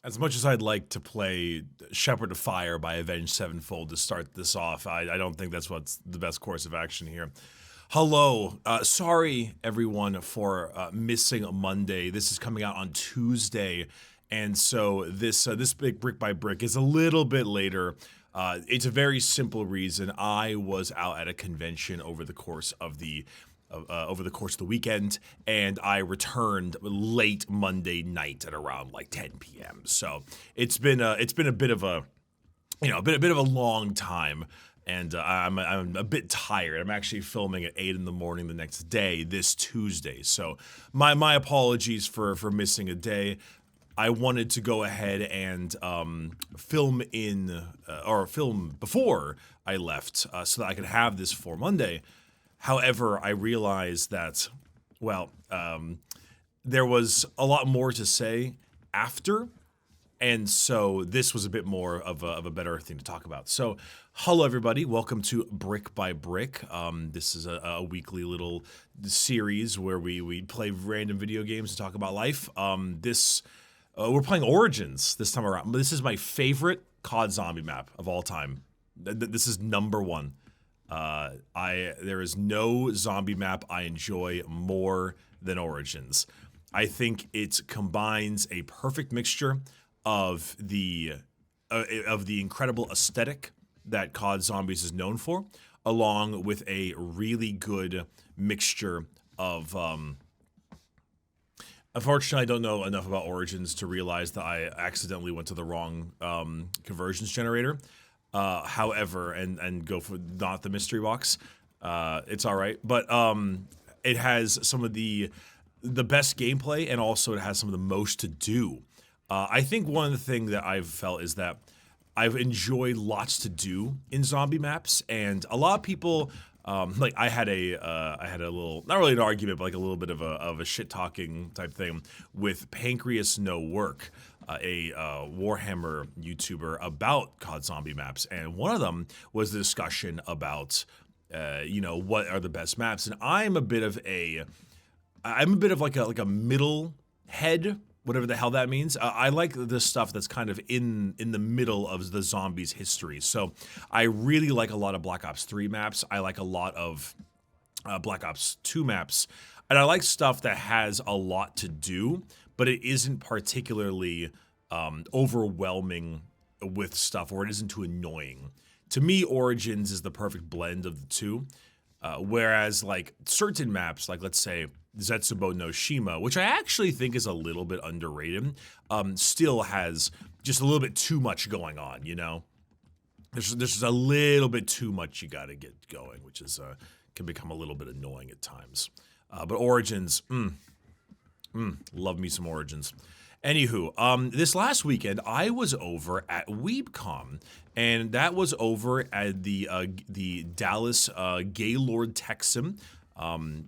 As much as I'd like to play Shepherd of Fire by Avenged Sevenfold to start this off, I don't think that's what's the best course of action here. Hello. Sorry, everyone, for missing Monday. This is coming out on Tuesday, and so this big brick by brick is a little bit later. It's a very simple reason. I was out at a convention over the course of the weekend, and I returned late Monday night at around like 10 p.m. So it's been a bit of a bit of a long time, and I'm a bit tired. I'm actually filming at 8 in the morning the next day, this Tuesday. So my apologies for missing a day. I wanted to go ahead and film before I left, so that I could have this for Monday. However, I realized that, there was a lot more to say after, and so this was a bit more of a better thing to talk about. So, hello everybody, welcome to Brick by Brick. This is a weekly little series where we play random video games and talk about life. We're playing Origins this time around. This is my favorite COD zombie map of all time. This is number one. There is no zombie map I enjoy more than Origins. I think it combines a perfect mixture of the incredible aesthetic that COD Zombies is known for, along with a really good mixture of. Unfortunately, I don't know enough about Origins to realize that I accidentally went to the wrong conversions generator. However, and go for not the mystery box. It's all right, but it has some of the best gameplay, and also it has some of the most to do. I think one of the things that I've felt is that I've enjoyed lots to do in zombie maps, and a lot of people. I had a little, not really an argument, but like a little bit of a shit talking type thing with Pancreas No Work, a Warhammer YouTuber, about COD zombie maps, and one of them was the discussion about, what are the best maps, and I'm a bit of like a middle head. Whatever the hell that means. I like the stuff that's kind of in the middle of the zombies' history. So I really like a lot of Black Ops 3 maps. I like a lot of Black Ops 2 maps. And I like stuff that has a lot to do, but it isn't particularly overwhelming with stuff, or it isn't too annoying. To me, Origins is the perfect blend of the two. Whereas like certain maps, like let's say Zetsubo no Shima, which I actually think is a little bit underrated, still has just a little bit too much going on, you know? There's just a little bit too much you gotta get going, which is can become a little bit annoying at times. But Origins, love me some Origins. Anywho, this last weekend I was over at Weebcon, and that was over at the Dallas Gaylord Texan.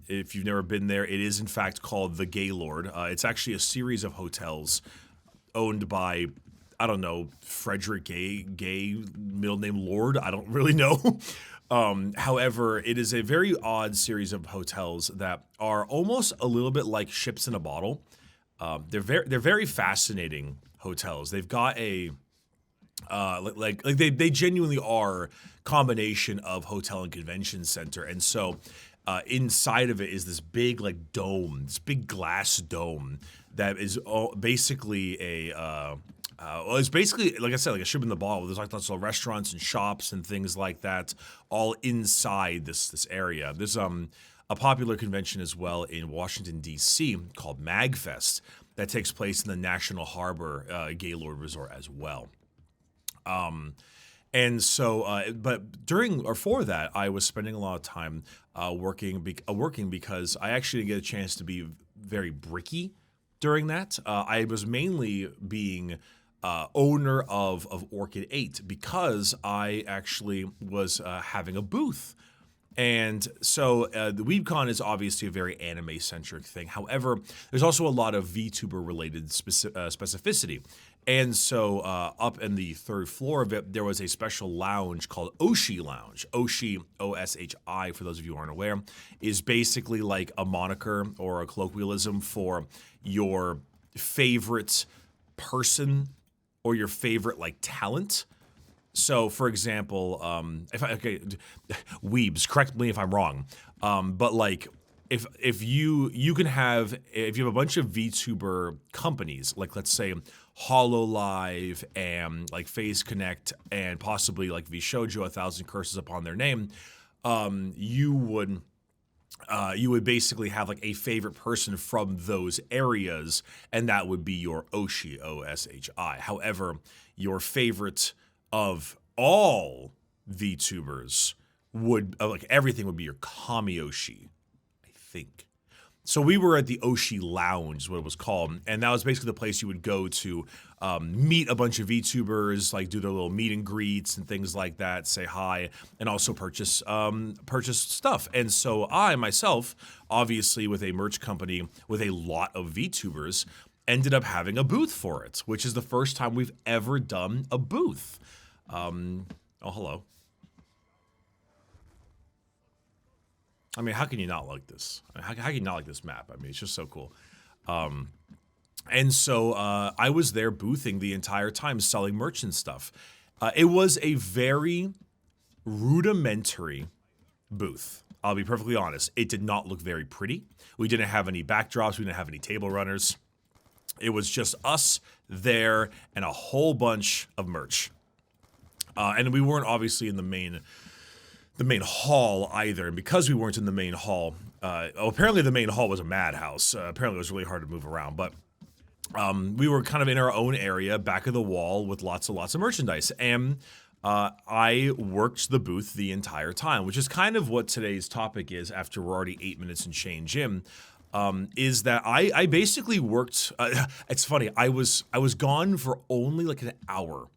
If you've never been there, it is in fact called the Gaylord. It's actually a series of hotels owned by, I don't know, Frederick Gay, middle name Lord. I don't really know. However, it is a very odd series of hotels that are almost a little bit like ships in a bottle. They're very fascinating hotels. They've got a they genuinely are combination of hotel and convention center, and so inside of it is this big like dome, this big glass dome that is basically it's basically, like I said, like a ship in the bottle. There's like lots of restaurants and shops and things like that all inside this area. There's a popular convention as well in Washington, D.C. called MagFest that takes place in the National Harbor Gaylord Resort as well. And so, but during or for that, I was spending a lot of time working because I actually didn't get a chance to be very bricky during that. I was mainly being owner of Orchid 8 because I actually was having a booth. And so the Weebcon is obviously a very anime-centric thing. However, there's also a lot of VTuber-related specificity. And so up in the third floor of it, there was a special lounge called Oshi Lounge. Oshi, O-S-H-I, for those of you who aren't aware, is basically like a moniker or a colloquialism for your favorite person or your favorite like talent. So, for example, weebs, correct me if I'm wrong, but like if you have a bunch of VTuber companies, like let's say HoloLive and like Phase Connect and possibly like VShojo, 1,000 curses upon their name, you would basically have like a favorite person from those areas, and that would be your Oshi, O-S-H-I. However, your favorite of all VTubers would, like everything would be your Kami Oshi, I think. So we were at the Oshi Lounge, is what it was called, and that was basically the place you would go to meet a bunch of VTubers, like do their little meet and greets and things like that, say hi, and also purchase stuff. And so I myself, obviously with a merch company with a lot of VTubers, ended up having a booth for it, which is the first time we've ever done a booth. Oh, hello. I mean, how can you not like this? How can you not like this map? I mean, it's just so cool. And so I was there boothing the entire time, selling merch and stuff. It was a very rudimentary booth. I'll be perfectly honest. It did not look very pretty. We didn't have any backdrops. We didn't have any table runners. It was just us there and a whole bunch of merch. And we weren't obviously in the main hall either. And because we weren't in the main hall, apparently the main hall was a madhouse. Apparently it was really hard to move around. But we were kind of in our own area, back of the wall, with lots of merchandise. And I worked the booth the entire time, which is kind of what today's topic is after we're already 8 minutes and change in. Is that I basically worked, it's funny, I was gone for only like an hour.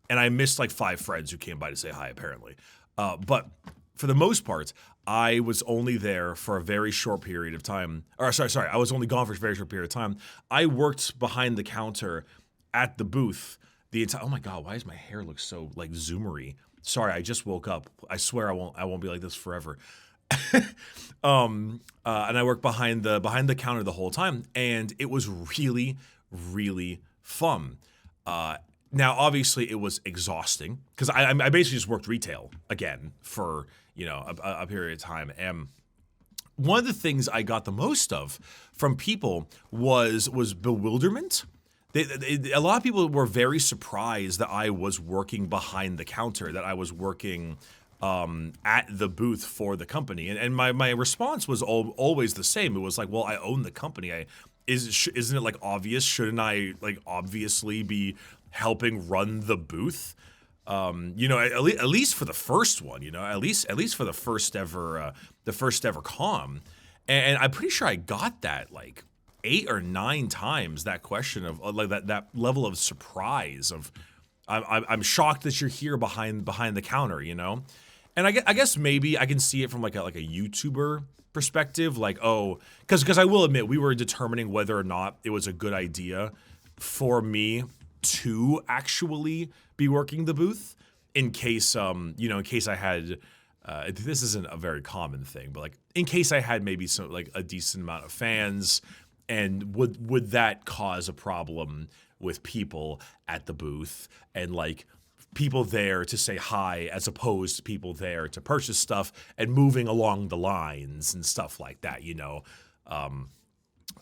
And I missed like 5 friends who came by to say hi, apparently. But for the most part, I was only there for a very short period of time. Or sorry, I was only gone for a very short period of time. I worked behind the counter at the booth the entire. Oh my god, why does my hair look so like zoomery? Sorry, I just woke up. I swear I won't be like this forever. And I worked behind the counter the whole time, and it was really, really fun. Now, obviously, it was exhausting because I basically just worked retail again for a period of time. And one of the things I got the most of from people was bewilderment. A lot of people were very surprised that I was working behind the counter, that I was working at the booth for the company. And my response was always the same. It was like, well, I own the company. Isn't it like obvious? Shouldn't I like obviously be helping run the booth? At least for the first one, at least for the first ever com. And I'm pretty sure I got that like 8 or 9 times, that question of like that level of surprise of I'm shocked that you're here behind the counter, And I guess maybe I can see it from like a YouTuber perspective, like, oh, because I will admit we were determining whether or not it was a good idea for me to actually be working the booth in case in case I had this isn't a very common thing, but like in case I had maybe some like a decent amount of fans, and would that cause a problem with people at the booth and like people there to say hi as opposed to people there to purchase stuff and moving along the lines and stuff like that,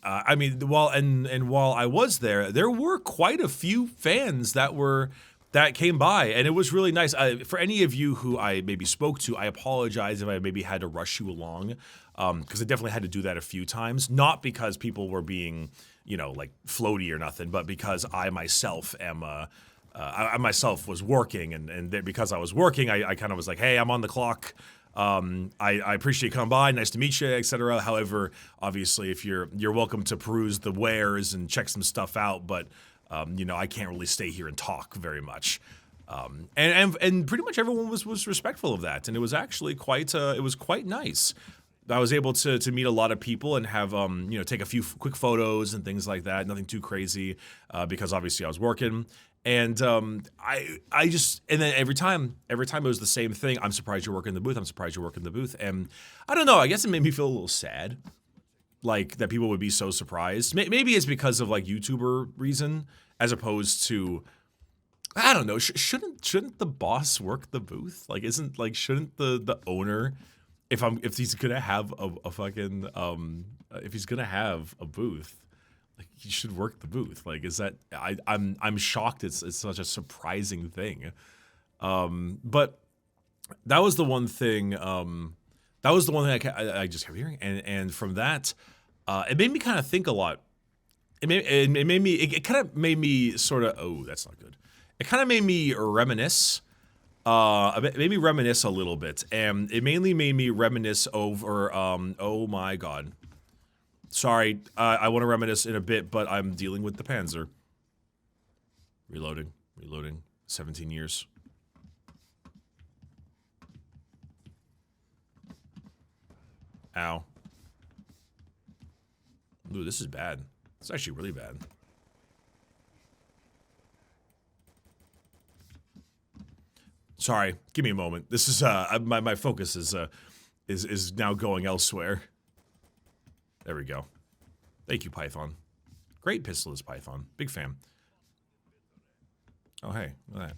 I mean, while I was there were quite a few fans that came by, and it was really nice. For any of you who I maybe spoke to, I apologize if I maybe had to rush you along, because I definitely had to do that a few times. Not because people were being, like floaty or nothing, but because I myself am I myself was working, and because I was working, I kind of was like, hey, I'm on the clock. I appreciate you coming by. Nice to meet you, etc. However, obviously, if you're welcome to peruse the wares and check some stuff out, but I can't really stay here and talk very much. And pretty much everyone was respectful of that, and it was actually quite nice. I was able to meet a lot of people and have take a few quick photos and things like that. Nothing too crazy, because obviously I was working. And I just, and then every time it was the same thing. I'm surprised you're working the booth. I'm surprised you're working the booth. And I don't know, I guess it made me feel a little sad, like that people would be so surprised. Maybe it's because of like YouTuber reason, as opposed to I don't know. Shouldn't the boss work the booth? Like, shouldn't the owner, if he's gonna have a fucking if he's gonna have a booth, like he should work the booth. Like, is that I'm shocked. It's such a surprising thing. But that was the one thing. That was the one thing I just kept hearing, and from that, it made me kind of think a lot. It kind of made me sort of, oh, that's not good. It kind of made me reminisce. It made me reminisce a little bit, and it mainly made me reminisce over. Oh my god. Sorry, I want to reminisce in a bit, but I'm dealing with the Panzer. Reloading. 17 years. Ow. Ooh, this is bad. It's actually really bad. Sorry, give me a moment. This is my focus is now going elsewhere. There we go. Thank you, Python. Great pistol is Python. Big fan. Oh hey, look at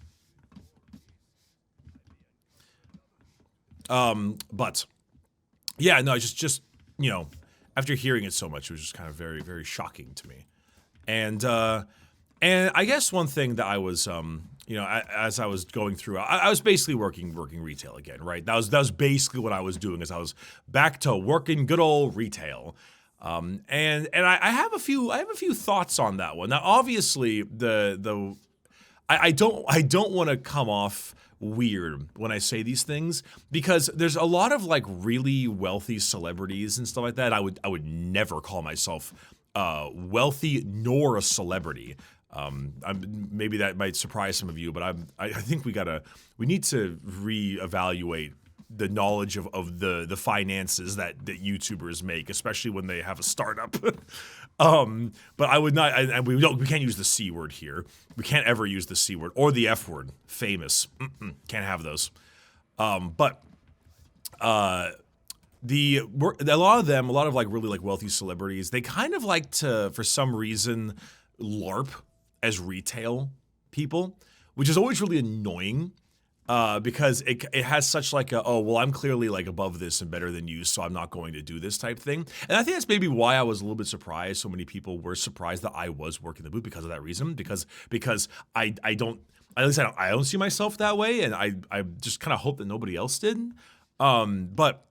that. But yeah, no, just you know, after hearing it so much, it was just kind of very, very shocking to me. And I guess one thing that I was, you know, as I was going through, I was basically working retail again, right? That was basically what I was doing, is I was back to working good old retail. And I have a few thoughts on that one. Now, obviously, I don't want to come off weird when I say these things, because there's a lot of like really wealthy celebrities and stuff like that. I would never call myself wealthy nor a celebrity. Maybe that might surprise some of you, but I think we need to reevaluate the knowledge of the finances that YouTubers make, especially when they have a startup. But I would not, and we can't use the C word here. We can't ever use the C word or the F word. Famous. Can't have those. But a lot of like really like wealthy celebrities, they kind of like to, for some reason, LARP as retail people, which is always really annoying. Because it has such like a, oh, well, I'm clearly like above this and better than you, so I'm not going to do this type thing. And I think that's maybe why I was a little bit surprised. So many people were surprised that I was working the booth because of that reason. Because I don't, at least I don't see myself that way, and I just kind of hope that nobody else did. But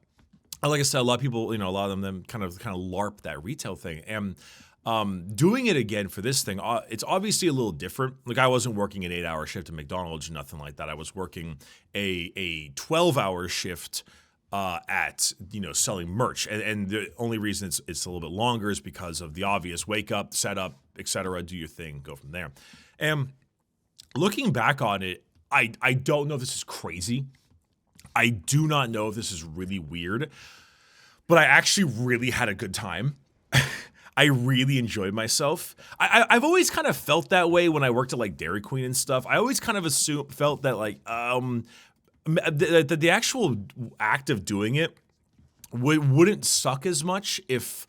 like I said, a lot of people, you know, a lot of them kind of LARP that retail thing, and doing it again for this thing, it's obviously a little different. Like, I wasn't working an 8-hour shift at McDonald's or nothing like that. I was working a 12-hour shift at, you know, selling merch. And the only reason it's a little bit longer is because of the obvious: wake up, set up, etc., do your thing, go from there. And looking back on it, I don't know if this is crazy. I do not know if this is really weird, but I actually really had a good time. I really enjoyed myself. I've always kind of felt that way when I worked at like Dairy Queen and stuff. I always kind of felt that like the actual act of doing it wouldn't suck as much if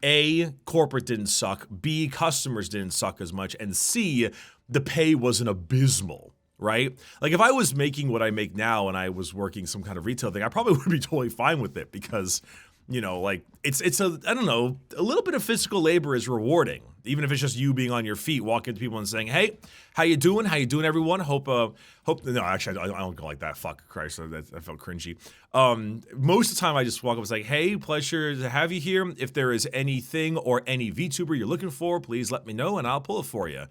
A, corporate didn't suck, B, customers didn't suck as much, and C, the pay wasn't abysmal. Right? Like, if I was making what I make now and I was working some kind of retail thing, I probably would be totally fine with it, because, you know, like, it's a, I don't know, a little bit of physical labor is rewarding, even if it's just you being on your feet, walking to people and saying, hey, how you doing, everyone? Hope, no, actually, I don't go like that. Fuck Christ, that felt cringy. Most of the time I just walk up and say, hey, pleasure to have you here. If there is anything or any VTuber you're looking for, please let me know and I'll pull it for you.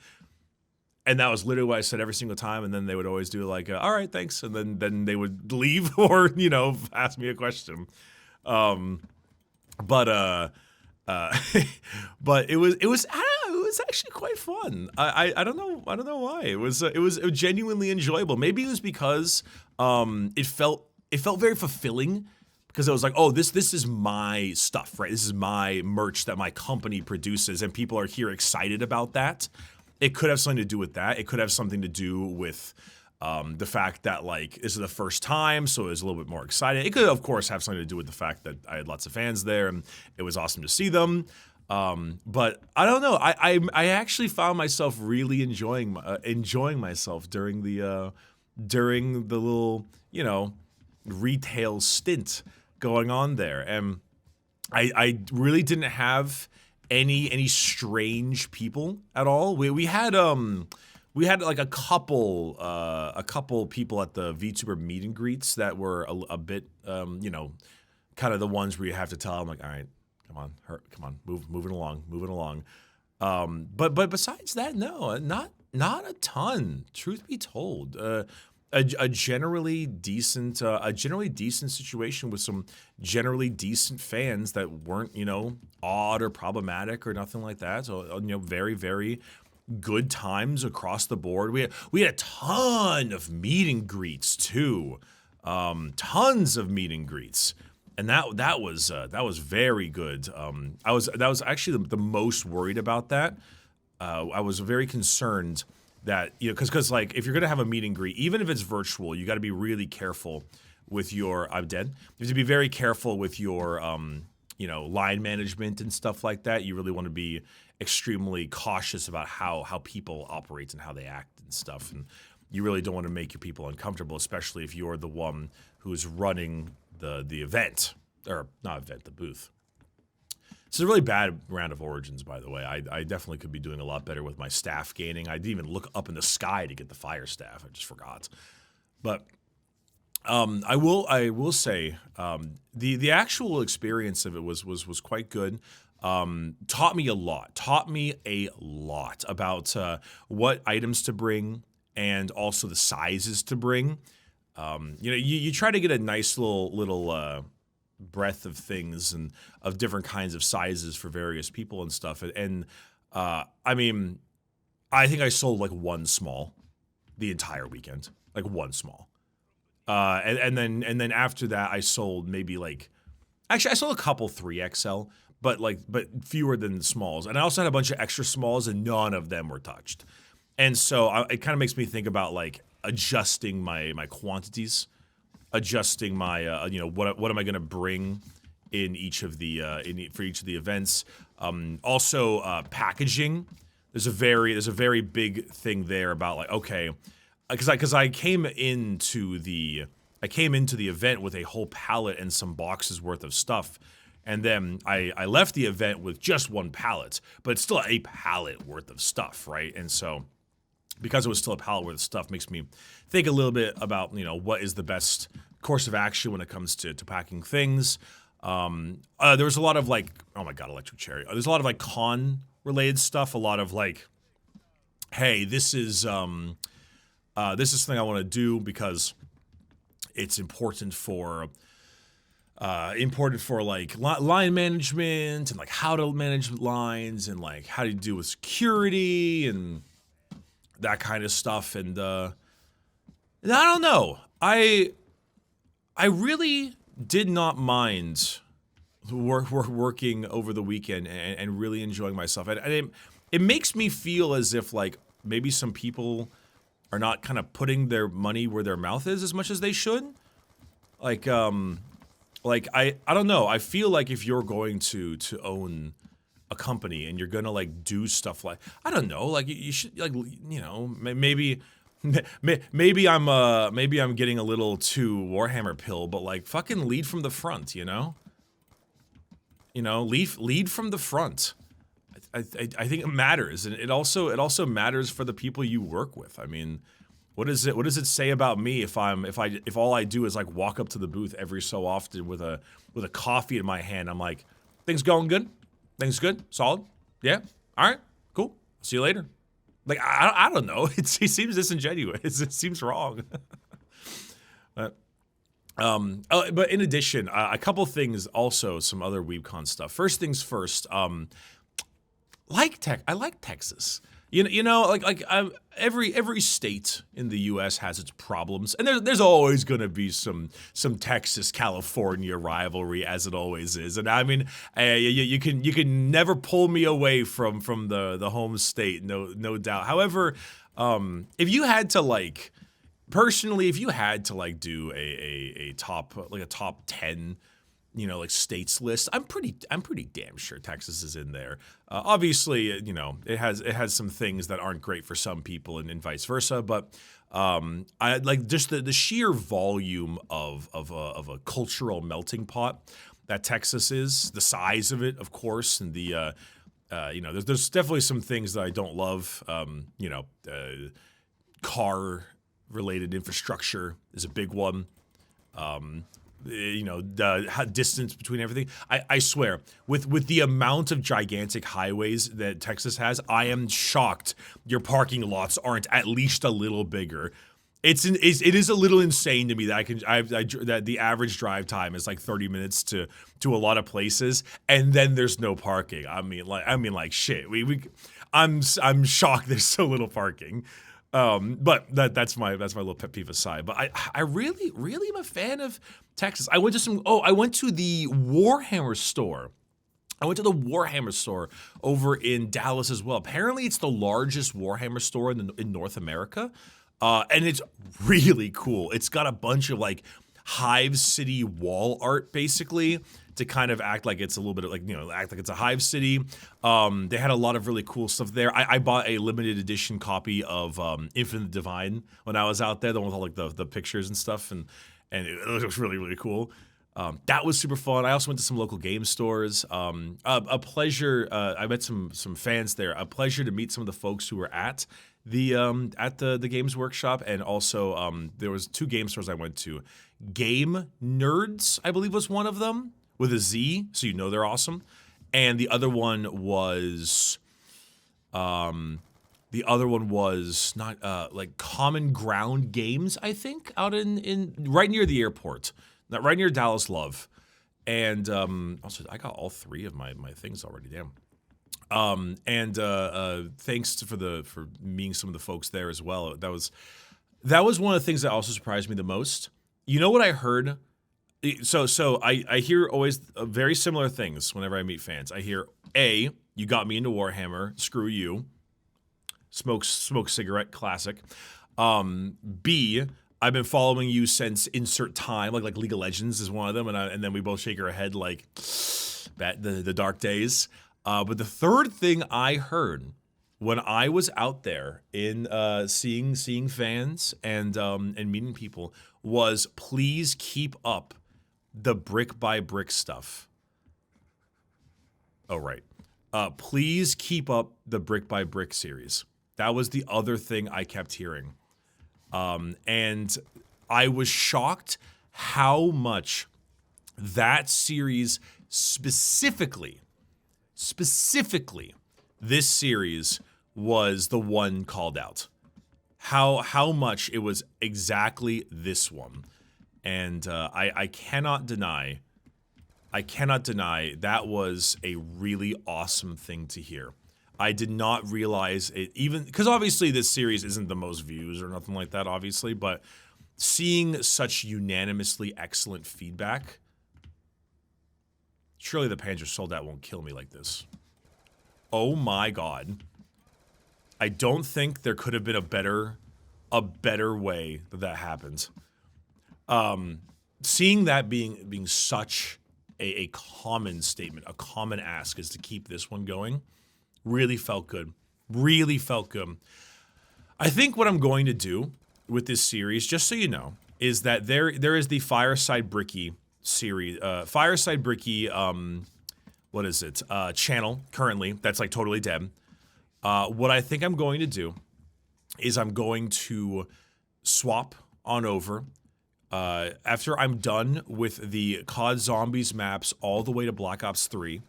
And that was literally what I said every single time. And then they would always do like, all right, thanks. And then they would leave or, you know, ask me a question. But it was actually quite fun. I don't know why. It was genuinely enjoyable. Maybe it was because it felt very fulfilling, because it was like, oh, this is my stuff, right? This is my merch that my company produces, and people are here excited about that. It could have something to do with that. It could have something to do with the fact that, like, this is the first time, so it was a little bit more exciting. It could, of course, have something to do with the fact that I had lots of fans there, and it was awesome to see them. But I don't know. I actually found myself really enjoying myself during the little, you know, retail stint going on there, and I really didn't have any strange people at all. We had like a couple people at the VTuber meet and greets that were a bit you know, kind of the ones where you have to tell them like, all right, come on, moving along. But besides that, no, not a ton. Truth be told, a generally decent situation with some generally decent fans that weren't, you know, odd or problematic or nothing like that. So, you know, very, very good times across the board. We had a ton of meet and greets too, tons of meet and greets. And that was very good. That was actually the most worried about that. I was very concerned that, you know, because like if you're gonna have a meet and greet, even if it's virtual, you got to be really careful with your. I'm dead. You have to be very careful with your you know, line management and stuff like that. You really want to be extremely cautious about how people operate and how they act and stuff. And you really don't want to make your people uncomfortable, especially if you're the one who's running the event, or not event, the booth. It's a really bad round of Origins, by the way. I definitely could be doing a lot better with my staff gaining. I didn't even look up in the sky to get the fire staff. I just forgot. But I will say the actual experience of it was quite good. Taught me a lot about what items to bring and also the sizes to bring. You know, you try to get a nice little breadth of things and of different kinds of sizes for various people and stuff. And I mean, I think I sold like one small the entire weekend, like one small. And then after that, I sold maybe like, actually I sold a couple 3XL, but fewer than the smalls. And I also had a bunch of extra smalls, and none of them were touched. And so it kind of makes me think about like adjusting my quantities, adjusting my you know, what am I going to bring in each of the for each of the events. Also packaging. There's a very big thing there about like, okay, because I came into the event with a whole pallet and some boxes worth of stuff. And then I left the event with just one pallet, but it's still a pallet worth of stuff, right? And so because it was still a pallet worth of stuff, makes me think a little bit about, you know, what is the best course of action when it comes to packing things. There was a lot of like, oh my god, electric cherry. There's a lot of like con related stuff. A lot of like, hey, this is something I want to do because it's important for like line management and like how to manage lines and like how to do with security and that kind of stuff. And I don't know. I really did not mind working over the weekend and really enjoying myself. And it makes me feel as if like maybe some people are not kind of putting their money where their mouth is as much as they should. Like I don't know. I feel like if you're going to own a company and you're gonna like do stuff like, I don't know, like you should, like, you know, maybe I'm getting a little too Warhammer pill, but like fucking lead from the front, you know? Lead from the front. I think it matters, and it also matters for the people you work with. I mean, what does it say about me if all I do is like walk up to the booth every so often with a coffee in my hand? I'm like, things going good? Things good? Solid? Yeah? All right, cool. See you later. Like, I don't know. He seems disingenuous. It seems wrong. But in addition, a couple things also, some other Weebcon stuff. First things first, I like Texas. Every state in the U.S. has its problems, and there's always gonna be some Texas-California rivalry, as it always is. And I mean, you can never pull me away from the home state, no doubt. However, if you had to like personally, if you had to like do a top 10 like states list, I'm pretty damn sure Texas is in there. Obviously, it has some things that aren't great for some people, and vice versa. But I like just the sheer volume of a cultural melting pot that Texas is, the size of it, of course, and the there's definitely some things that I don't love. Car related infrastructure is a big one. The distance between everything. I swear, with the amount of gigantic highways that Texas has, I am shocked your parking lots aren't at least a little bigger. It is a little insane to me that that the average drive time is like 30 minutes to a lot of places, and then there's no parking. I mean like shit. I'm shocked there's so little parking. But that's my little pet peeve aside. But I really am a fan of Texas. I went to the Warhammer store. I went to the Warhammer store over in Dallas as well. Apparently, it's the largest Warhammer store in North America, and it's really cool. It's got a bunch of like Hive City wall art, basically, to kind of act like it's a little bit of like, act like it's a Hive City. They had a lot of really cool stuff there. I bought a limited edition copy of Infinite Divine when I was out there, the one with all like the pictures and stuff, and it looks really, really cool. That was super fun. I also went to some local game stores. A pleasure. I met some fans there. A pleasure to meet some of the folks who were at the Games Workshop, and also there was 2 game stores I went to. Game Nerds, I believe, was one of them, with a Z, so they're awesome. And the other one was not like Common Ground Games, I think, out in right near the airport, right near Dallas Love. And also I got all 3 of my things already. Damn. Thanks for meeting some of the folks there as well. That was one of the things that also surprised me the most. You know what I heard? So I hear always very similar things whenever I meet fans. I hear, A, you got me into Warhammer, screw you. Smoke cigarette, classic. B, I've been following you since insert time, like League of Legends is one of them, and then we both shake our head like the dark days. But the third thing I heard when I was out there in seeing fans and meeting people was, please keep up the brick by brick stuff. Oh, right. Please keep up the brick by brick series. That was the other thing I kept hearing. And I was shocked how much that series specifically, this series was the one called out. How much it was exactly this one. And I cannot deny that was a really awesome thing to hear. I did not realize it, even because obviously this series isn't the most views or nothing like that, obviously, but seeing such unanimously excellent feedback, surely the Panzer Soldat won't kill me like this. Oh my god. I don't think there could have been a better way that happened. Seeing that being such a common statement, a common ask, is to keep this one going, really felt good. Really felt good. I think what I'm going to do with this series, just so you know, is that there is the Fireside Bricky series, Fireside Bricky, what is it, channel currently that's like totally dead. What I think I'm going to do is I'm going to swap on over. After I'm done with the COD Zombies maps all the way to Black Ops 3,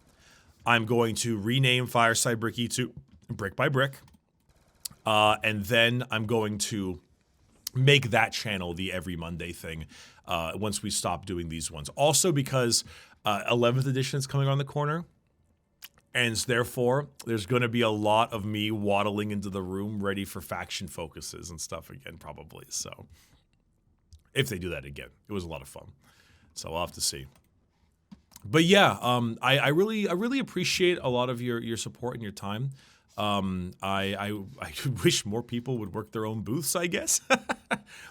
I'm going to rename Fireside Bricky to Brick by Brick. And then I'm going to make that channel the every Monday thing once we stop doing these ones. Also because 11th edition is coming around the corner. And therefore, there's going to be a lot of me waddling into the room ready for faction focuses and stuff again, probably. So, if they do that again, it was a lot of fun. So we'll have to see. But yeah, I really appreciate a lot of your support and your time. I wish more people would work their own booths, I guess.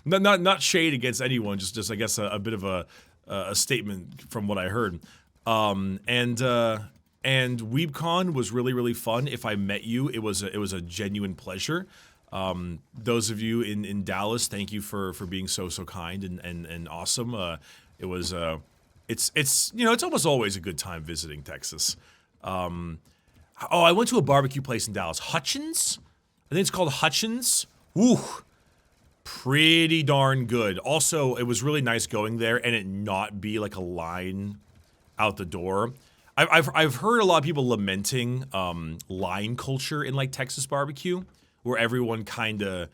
not shade against anyone, just I guess a bit of a a statement from what I heard. And Weebcon was really fun. If I met you, it was a genuine pleasure. Those of you in Dallas, thank you for being so kind and awesome. It was it's you know, it's almost always a good time visiting Texas. I went to a barbecue place in Dallas, Hutchins. I think it's called Hutchins. Woo, pretty darn good. Also, it was really nice going there and it not be like a line out the door. I've heard a lot of people lamenting line culture in like Texas barbecue, where everyone kind of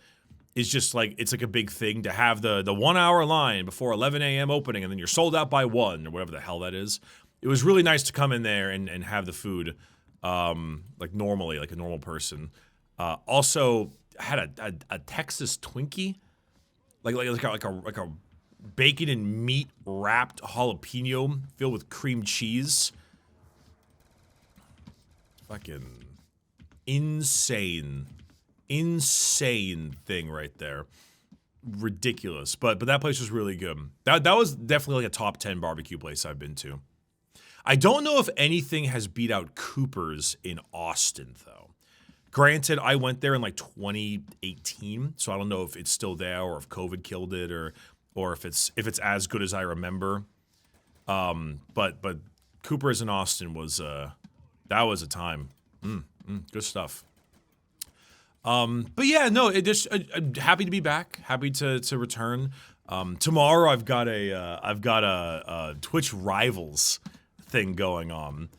is just like, it's like a big thing to have the 1 hour line before 11 a.m. opening and then you're sold out by 1 or whatever the hell that is. It was really nice to come in there and have the food like normally, like a normal person. Also had a Texas Twinkie, like a bacon and meat wrapped jalapeno filled with cream cheese. Fucking insane thing right there. Ridiculous, but that place was really good. That was definitely like a top 10 barbecue place I've been to. I don't know if anything has beat out Cooper's in Austin though. Granted, I went there in like 2018, so I don't know if it's still there or if COVID killed it or if it's as good as I remember. But Cooper's in Austin was that was a time. Good stuff. But yeah, no, it just I'm happy to be back. Happy to return. Tomorrow I've got a Twitch Rivals thing going on.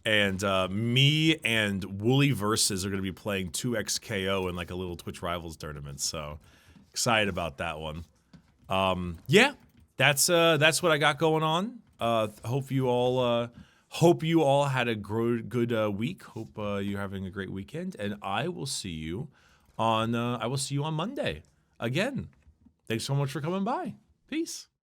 And me and Wooly Versus are going to be playing 2XKO in like a little Twitch Rivals tournament. So excited about that one. Yeah, that's what I got going on. Hope you all had a good week. Hope you're having a great weekend, and I will see you on Monday again. Thanks so much for coming by. Peace.